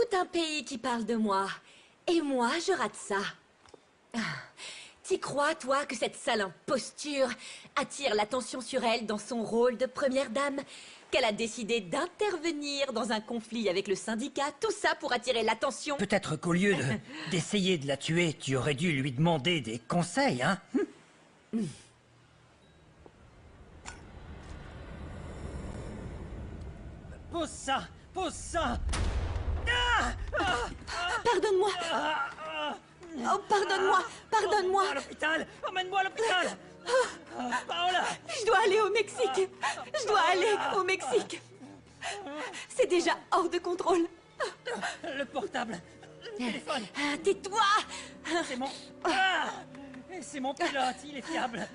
Tout un pays qui parle de moi. Et moi, je rate ça. T'y crois, toi, que cette sale imposture attire l'attention sur elle dans son rôle de première dame? Qu'elle a décidé d'intervenir dans un conflit avec le syndicat? Tout ça pour attirer l'attention? Peut-être qu'au lieu d'essayer de la tuer, tu aurais dû lui demander des conseils, hein? Pose ça! Pose ça! Pardonne-moi! Oh, pardonne-moi! Pardonne-moi! À l'hôpital! Emmène-moi à l'hôpital! Paola! Je dois aller au Mexique! Je dois aller au Mexique! C'est déjà hors de contrôle! Le portable! Le téléphone! Tais-toi! C'est mon... C'est mon pilote, il est fiable!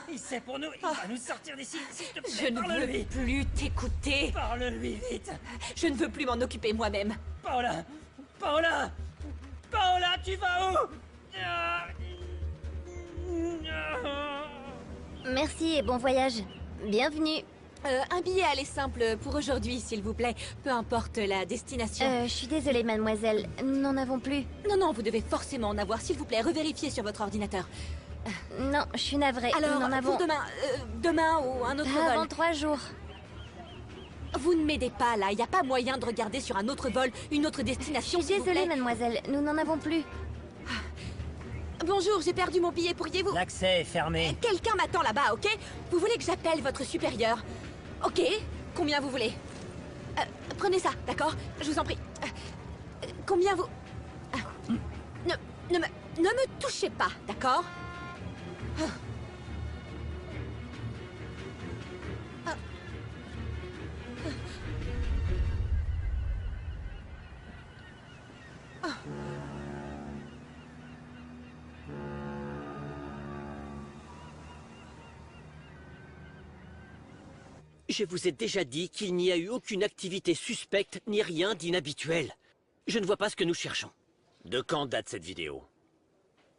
Il sait pour nous, il va nous sortir d'ici, s'il te plaît, Je ne veux parle-lui! plus t'écouter! Parle-lui vite! Je ne veux plus m'en occuper moi-même! Paola! Paola! Paola, tu vas où? Merci et bon voyage. Bienvenue. Un billet aller simple pour aujourd'hui, s'il vous plaît. Peu importe la destination. Je suis désolée, mademoiselle. Nous n'en avons plus. Non, vous devez forcément en avoir. S'il vous plaît, revérifiez sur votre ordinateur. Non, je suis navrée. Alors, nous n'en avons... pour demain, demain ou un autre Avant vol. 3 jours. Vous ne m'aidez pas, là. Il n'y a pas moyen de regarder sur un autre vol, une autre Je destination, suis s'il vous désolée, plaît. mademoiselle. Nous n'en avons plus. Bonjour, j'ai perdu mon billet. Pourriez-vous... L'accès est fermé. Quelqu'un m'attend là-bas, ok? Vous voulez que j'appelle votre supérieur? Ok. Combien vous voulez? Prenez ça, d'accord? Je vous en prie. Combien vous... Ne me touchez pas, d'accord? Je vous ai déjà dit qu'il n'y a eu aucune activité suspecte ni rien d'inhabituel. Je ne vois pas ce que nous cherchons. De quand date cette vidéo?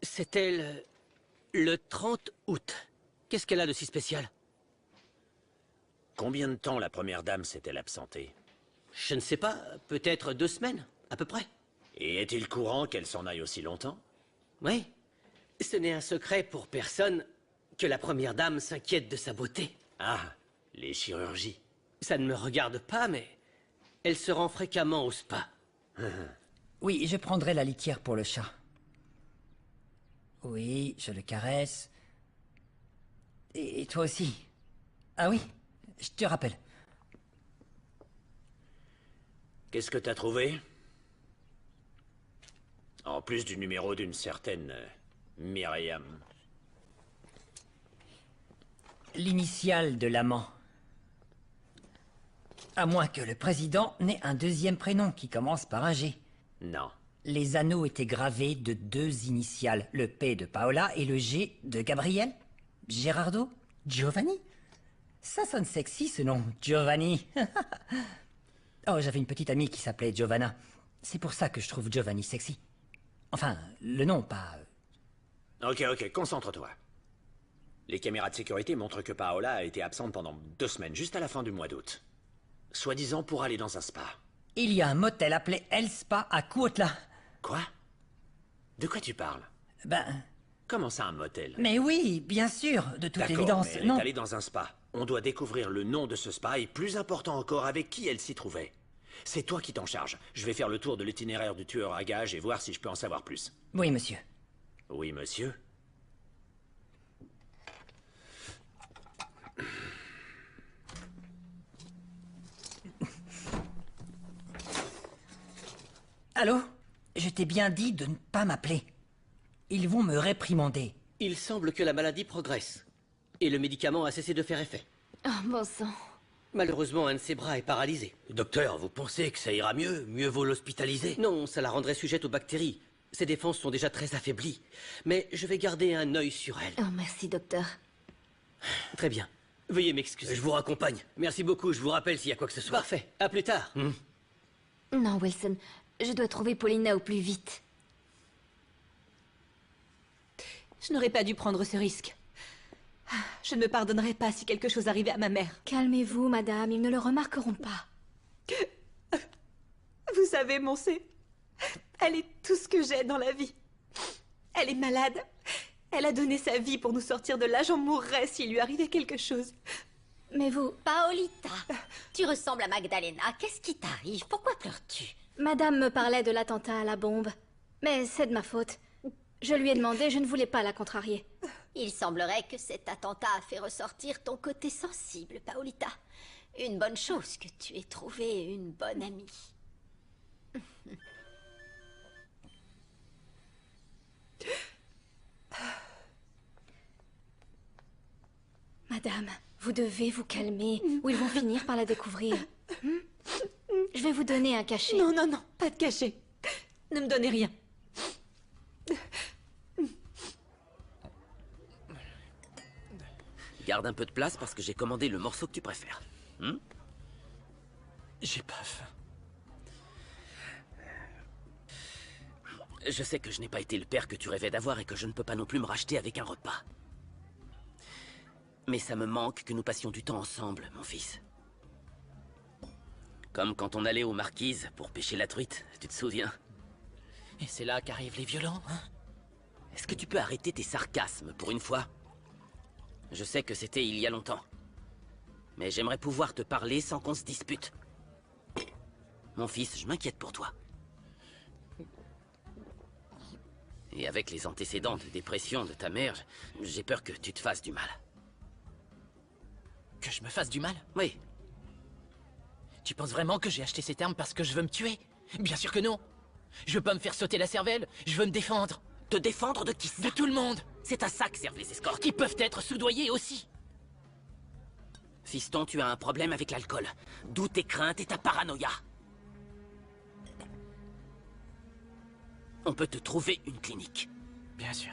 C'était le 30 août. Qu'est-ce qu'elle a de si spécial? Combien de temps la première dame s'est-elle absentée? Je ne sais pas, peut-être 2 semaines, à peu près. Et est-il courant qu'elle s'en aille aussi longtemps? Oui. Ce n'est un secret pour personne que la première dame s'inquiète de sa beauté. Ah, les chirurgies. Ça ne me regarde pas, mais elle se rend fréquemment au spa. Oui, je prendrai la litière pour le chat. Oui, je le caresse. Et toi aussi. Ah oui, je te rappelle. Qu'est-ce que t'as trouvé? En plus du numéro d'une certaine Myriam. L'initiale de l'amant. À moins que le président n'ait un deuxième prénom qui commence par un G. Non. Les anneaux étaient gravés de 2 initiales, le P de Paola et le G de Gabriel. Gerardo? Giovanni? Ça sonne sexy ce nom, Giovanni. Oh, j'avais une petite amie qui s'appelait Giovanna. C'est pour ça que je trouve Giovanni sexy. Enfin, le nom, pas... Ok, concentre-toi. Les caméras de sécurité montrent que Paola a été absente pendant 2 semaines, juste à la fin du mois d'août. Soi-disant pour aller dans un spa. Il y a un motel appelé El Spa à Cuautla. Quoi? De quoi tu parles? Ben... Comment ça, un motel? Mais oui, bien sûr, de toute D'accord, évidence, mais elle non. est allée dans un spa. On doit découvrir le nom de ce spa et, plus important encore, avec qui elle s'y trouvait. C'est toi qui t'en charges. Je vais faire le tour de l'itinéraire du tueur à gages et voir si je peux en savoir plus. Oui, monsieur. Oui, monsieur. Allô? Je t'ai bien dit de ne pas m'appeler. Ils vont me réprimander. Il semble que la maladie progresse. Et le médicament a cessé de faire effet. Oh, bon sang. Malheureusement, un de ses bras est paralysé. Docteur, vous pensez que ça ira mieux? Mieux vaut l'hospitaliser? Non, ça la rendrait sujette aux bactéries. Ses défenses sont déjà très affaiblies. Mais je vais garder un œil sur elle. Oh, merci, docteur. Très bien. Veuillez m'excuser. Je vous raccompagne. Merci beaucoup, je vous rappelle s'il y a quoi que ce soit. Parfait. À plus tard. Non, Wilson. Je dois trouver Paulina au plus vite. Je n'aurais pas dû prendre ce risque. Je ne me pardonnerai pas si quelque chose arrivait à ma mère. Calmez-vous, madame, ils ne le remarqueront pas. Vous savez, Elle est tout ce que j'ai dans la vie. Elle est malade. Elle a donné sa vie pour nous sortir de là. J'en mourrais s'il lui arrivait quelque chose. Mais vous... Paolita, tu ressembles à Magdalena. Qu'est-ce qui t'arrive? Pourquoi pleures-tu? Madame me parlait de l'attentat à la bombe. Mais c'est de ma faute. Je lui ai demandé, je ne voulais pas la contrarier. Il semblerait que cet attentat a fait ressortir ton côté sensible, Paolita. Une bonne chose que tu aies trouvé une bonne amie. Madame, vous devez vous calmer, ou ils vont finir par la découvrir. Je vais vous donner un cachet. Non, non, non, pas de cachet. Ne me donnez rien. Garde un peu de place parce que j'ai commandé le morceau que tu préfères. J'ai pas faim. Je sais que je n'ai pas été le père que tu rêvais d'avoir et que je ne peux pas non plus me racheter avec un repas. Mais ça me manque que nous passions du temps ensemble, mon fils. Comme quand on allait aux Marquises pour pêcher la truite, tu te souviens? Et c'est là qu'arrivent les violents, hein? Est-ce que tu peux arrêter tes sarcasmes pour une fois? Je sais que c'était il y a longtemps. Mais j'aimerais pouvoir te parler sans qu'on se dispute. Mon fils, je m'inquiète pour toi. Et avec les antécédents de dépression de ta mère, j'ai peur que tu te fasses du mal. Que je me fasse du mal? Oui. Tu penses vraiment que j'ai acheté cette arme parce que je veux me tuer? Bien sûr que non. Je veux pas me faire sauter la cervelle, je veux me défendre. Te défendre de qui ça? De tout le monde. C'est à ça que servent les escortes. Qui peuvent être soudoyés aussi. Fiston, tu as un problème avec l'alcool. D'où tes craintes et ta paranoïa. On peut te trouver une clinique. Bien sûr.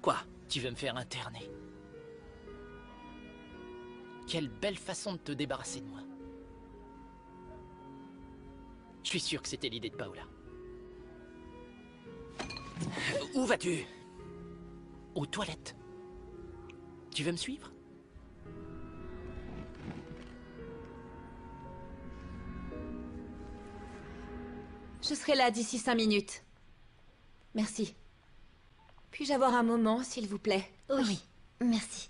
Quoi? Tu veux me faire interner. Quelle belle façon de te débarrasser de moi. Je suis sûr que c'était l'idée de Paola. Où vas-tu? Aux toilettes. Tu veux me suivre? Je serai là d'ici 5 minutes. Merci. Puis-je avoir un moment, s'il vous plaît? Oui, merci.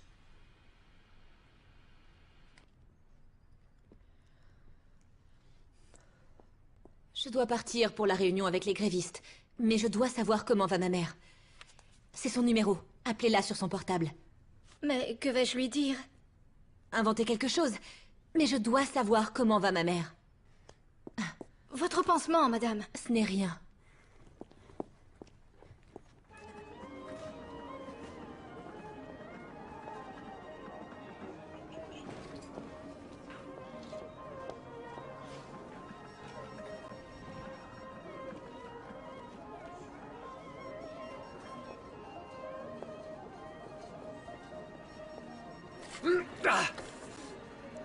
Je dois partir pour la réunion avec les grévistes, mais je dois savoir comment va ma mère. C'est son numéro. Appelez-la sur son portable. Mais que vais-je lui dire? Inventez quelque chose. Mais je dois savoir comment va ma mère. Votre pansement, madame. Ce n'est rien. Ah!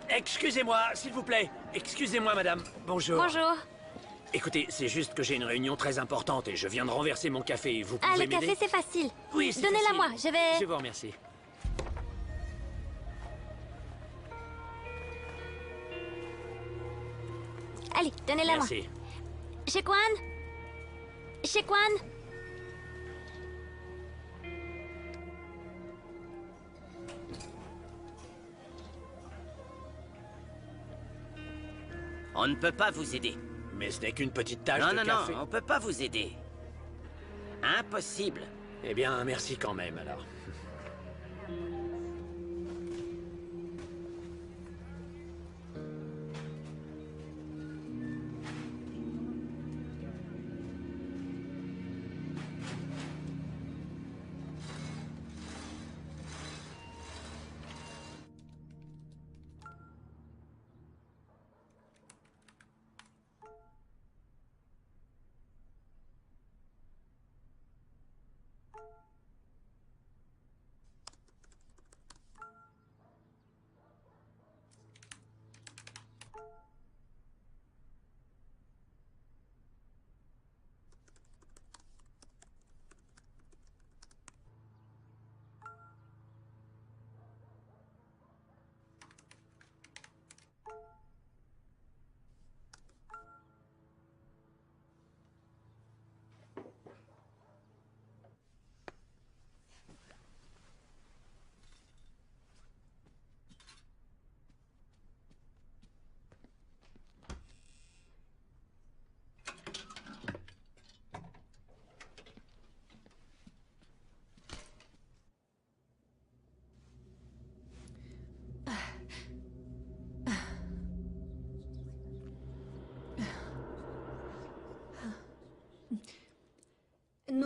Excusez-moi, s'il vous plaît. Excusez-moi, madame. Bonjour. Bonjour. Écoutez, c'est juste que j'ai une réunion très importante et je viens de renverser mon café. Vous Ah, pouvez le m'aider? café, c'est facile. Oui, c'est Donnez-la facile. moi, je vais... Je vous remercie. Allez, donnez-la moi. Merci. Shekwan Shekwan On ne peut pas vous aider. Mais ce n'est qu'une petite tache Non, de non, café. non, on peut pas vous aider. Impossible. Eh bien, merci quand même, alors.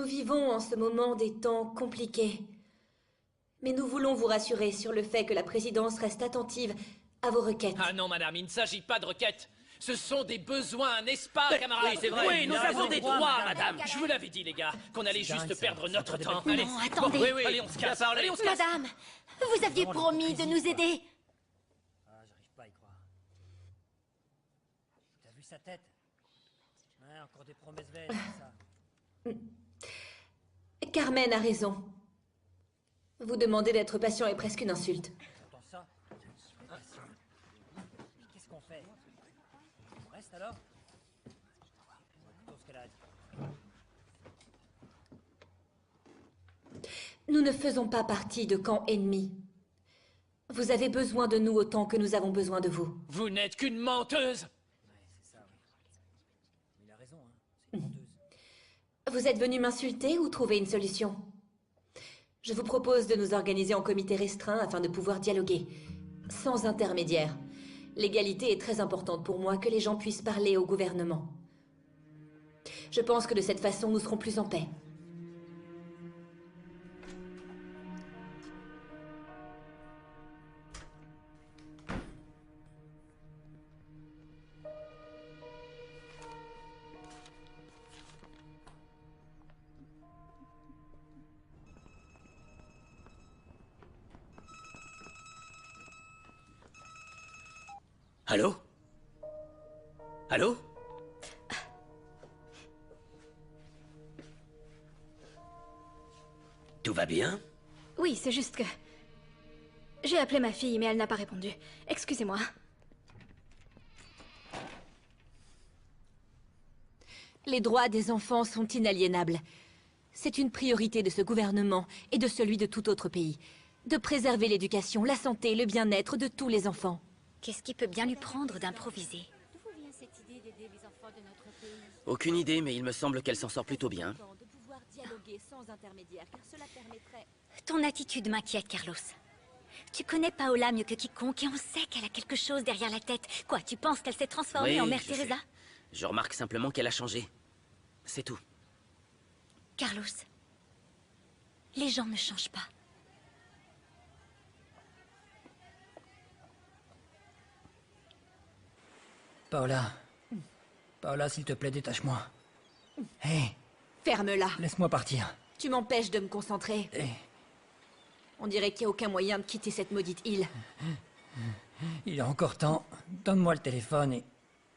Nous vivons en ce moment des temps compliqués. Mais nous voulons vous rassurer sur le fait que la présidence reste attentive à vos requêtes. Ah non, madame, il ne s'agit pas de requêtes. Ce sont des besoins, n'est-ce pas, camarades? Oui, c'est vrai. Oui, nous avons des droits, madame. Je vous l'avais dit, les gars, qu'on allait juste perdre notre temps. Non, Allez, attendez. oui, oui, allez, on se casse. Allez, on se casse. Madame, vous aviez promis de nous aider. Ah, j'arrive pas à y croire. T'as vu sa tête? Ouais, encore des promesses vaines, ça. Carmen a raison. Vous demander d'être patient est presque une insulte. T'entends ça? Qu'est-ce qu'on fait? On reste alors? Plutôt ce qu'elle a dit. Nous ne faisons pas partie de camps ennemis. Vous avez besoin de nous autant que nous avons besoin de vous. Vous n'êtes qu'une menteuse. C'est ça, oui. Il a raison, hein. C'est une menteuse. Vous êtes venu m'insulter ou trouver une solution? Je vous propose de nous organiser en comité restreint afin de pouvoir dialoguer, sans intermédiaire. L'égalité est très importante pour moi, que les gens puissent parler au gouvernement. Je pense que de cette façon, nous serons plus en paix. Allô? Allô? Tout va bien? Oui, c'est juste que... J'ai appelé ma fille, mais elle n'a pas répondu. Excusez-moi. Les droits des enfants sont inaliénables. C'est une priorité de ce gouvernement et de celui de tout autre pays. De préserver l'éducation, la santé, le bien-être de tous les enfants. Qu'est-ce qui peut bien lui prendre d'improviser? Aucune idée, mais il me semble qu'elle s'en sort plutôt bien. De pouvoir dialoguer sans intermédiaire, car cela permettrait... Ton attitude m'inquiète, Carlos. Tu connais Paola mieux que quiconque et on sait qu'elle a quelque chose derrière la tête. Quoi, tu penses qu'elle s'est transformée Oui, en Mère je sais. Teresa? Je remarque simplement qu'elle a changé. C'est tout. Carlos, les gens ne changent pas. Paola. Paola, s'il te plaît, détache-moi. Hé, Ferme-la. laisse-moi partir. Tu m'empêches de me concentrer. Hé, On dirait qu'il n'y a aucun moyen de quitter cette maudite île. il est encore temps. Donne-moi le téléphone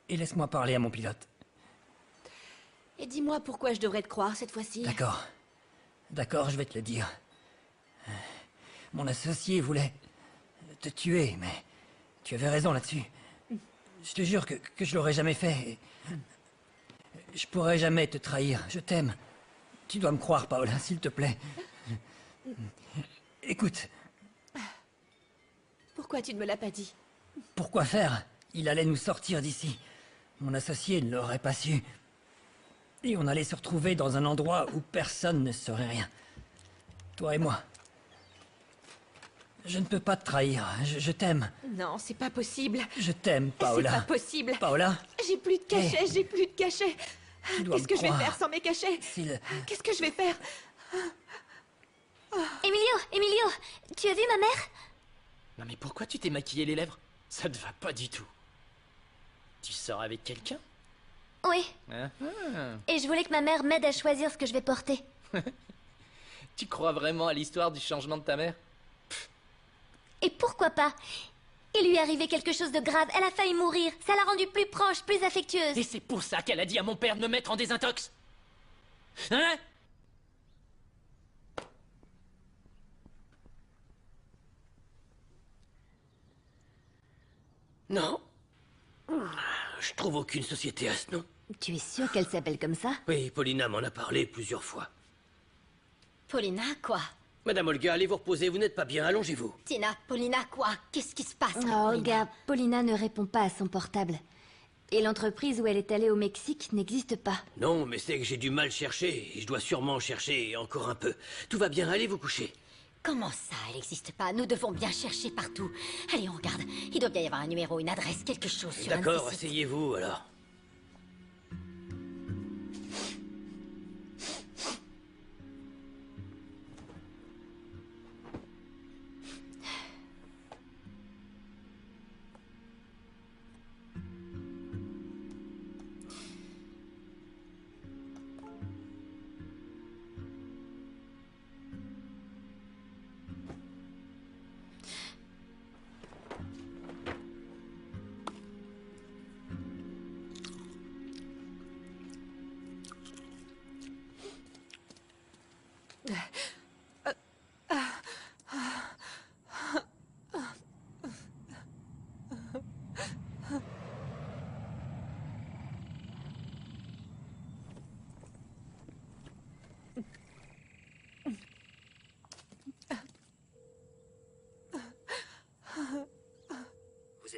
et laisse-moi parler à mon pilote. Et dis-moi pourquoi je devrais te croire cette fois-ci. D'accord. D'accord, je vais te le dire. Mon associé voulait te tuer, mais tu avais raison là-dessus. Je te jure que je l'aurais jamais fait. Je pourrais jamais te trahir. Je t'aime. Tu dois me croire, Paola, s'il te plaît. Écoute, Pourquoi tu ne me l'as pas dit? pourquoi faire? Il allait nous sortir d'ici. Mon associé ne l'aurait pas su. Et on allait se retrouver dans un endroit où personne ne saurait rien. Toi et moi. Je ne peux pas te trahir. Je t'aime. Non, c'est pas possible. Je t'aime, C'est Paola. pas possible. Paola, J'ai plus de cachets, j'ai plus de cachets. tu dois Qu'est-ce me que je vais croire. faire sans mes cachets? S'il... Qu'est-ce que je vais faire? Emilio, tu as vu ma mère? Non mais pourquoi tu t'es maquillé les lèvres? Ça te va pas du tout. Tu sors avec quelqu'un? Oui, Hein? et je voulais que ma mère m'aide à choisir ce que je vais porter. Tu crois vraiment à l'histoire du changement de ta mère? Et pourquoi pas? Il lui est arrivé quelque chose de grave, elle a failli mourir. Ça l'a rendue plus proche, plus affectueuse. Et c'est pour ça qu'elle a dit à mon père de me mettre en désintox? Hein? Non. Je trouve aucune société à ce nom. Tu es sûr qu'elle s'appelle comme ça? Oui, Paulina m'en a parlé plusieurs fois. Paulina, quoi? Madame Olga, allez vous reposer, vous n'êtes pas bien, allongez-vous. Tina, Paulina, quoi? Qu'est-ce qui se passe? Oh, Olga, Paulina ne répond pas à son portable. Et l'entreprise où elle est allée au Mexique n'existe pas. Non, mais c'est que j'ai du mal chercher, et je dois sûrement chercher encore un peu. Tout va bien, allez vous coucher. Comment ça, elle n'existe pas? Nous devons bien chercher partout. Allez, on regarde. Il doit bien y avoir un numéro, une adresse, quelque chose sur un de D'accord, ces sites. asseyez-vous alors.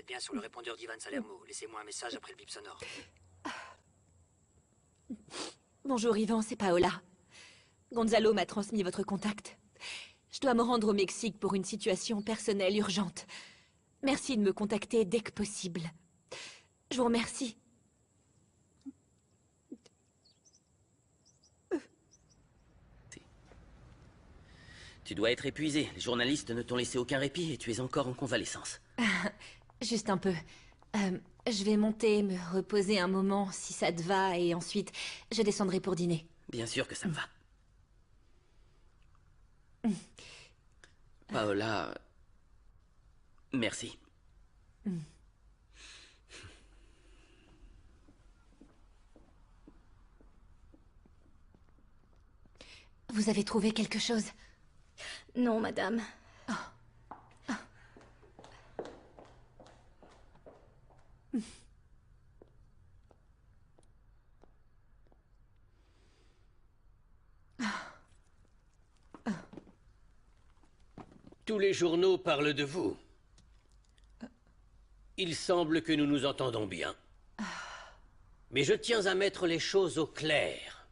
êtes bien sur le répondeur d'Ivan Salermo. Laissez-moi un message après le bip sonore. Bonjour Ivan, c'est Paola. Gonzalo m'a transmis votre contact. Je dois me rendre au Mexique pour une situation personnelle urgente. Merci de me contacter dès que possible. Je vous remercie. Tu dois être épuisé. Les journalistes ne t'ont laissé aucun répit et tu es encore en convalescence. Juste un peu. Je vais monter, me reposer un moment, si ça te va, et ensuite, je descendrai pour dîner. Bien sûr que ça me va. Paola... Merci. Vous avez trouvé quelque chose? Non, madame. Tous les journaux parlent de vous. Il semble que nous nous entendons bien. Mais je tiens à mettre les choses au clair.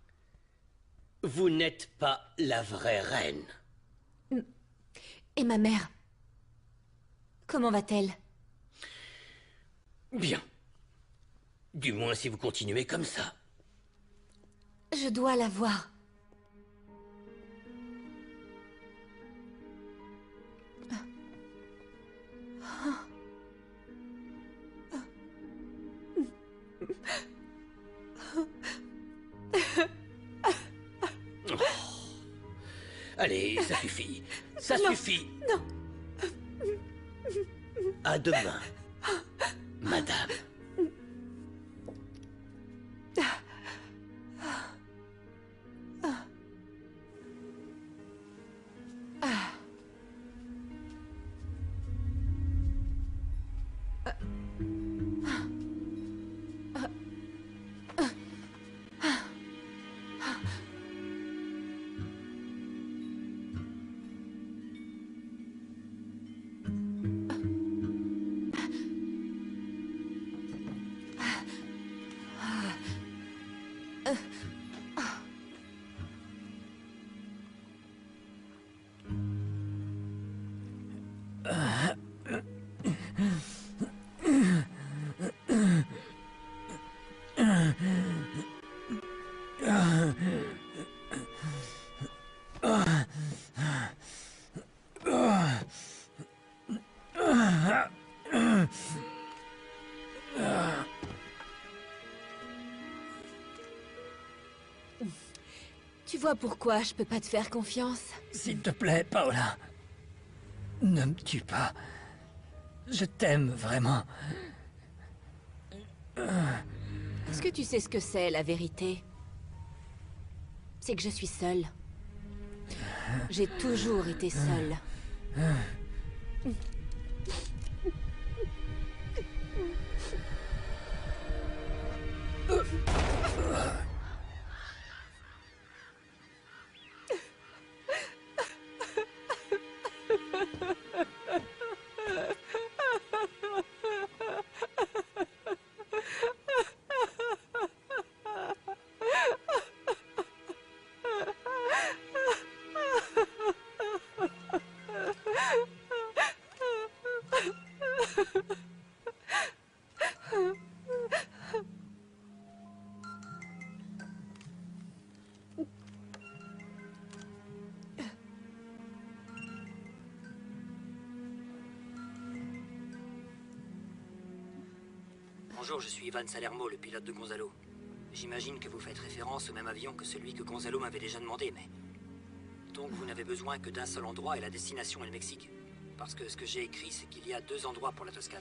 Vous n'êtes pas la vraie reine. Et ma mère? Comment va-t-elle? Bien. Du moins si vous continuez comme ça. Je dois la voir. Allez, ça suffit. Ça Non, suffit. non. À demain, madame. Tu vois pourquoi je peux pas te faire confiance? S'il te plaît, Paola. Ne me tue pas. Je t'aime vraiment. Est-ce que tu sais ce que c'est, la vérité? C'est que je suis seule. J'ai toujours été seule. Bonjour, je suis Ivan Salermo, le pilote de Gonzalo. J'imagine que vous faites référence au même avion que celui que Gonzalo m'avait déjà demandé, mais... Donc vous n'avez besoin que d'un seul endroit et la destination est le Mexique. Parce que ce que j'ai écrit, c'est qu'il y a 2 endroits pour la Toscane.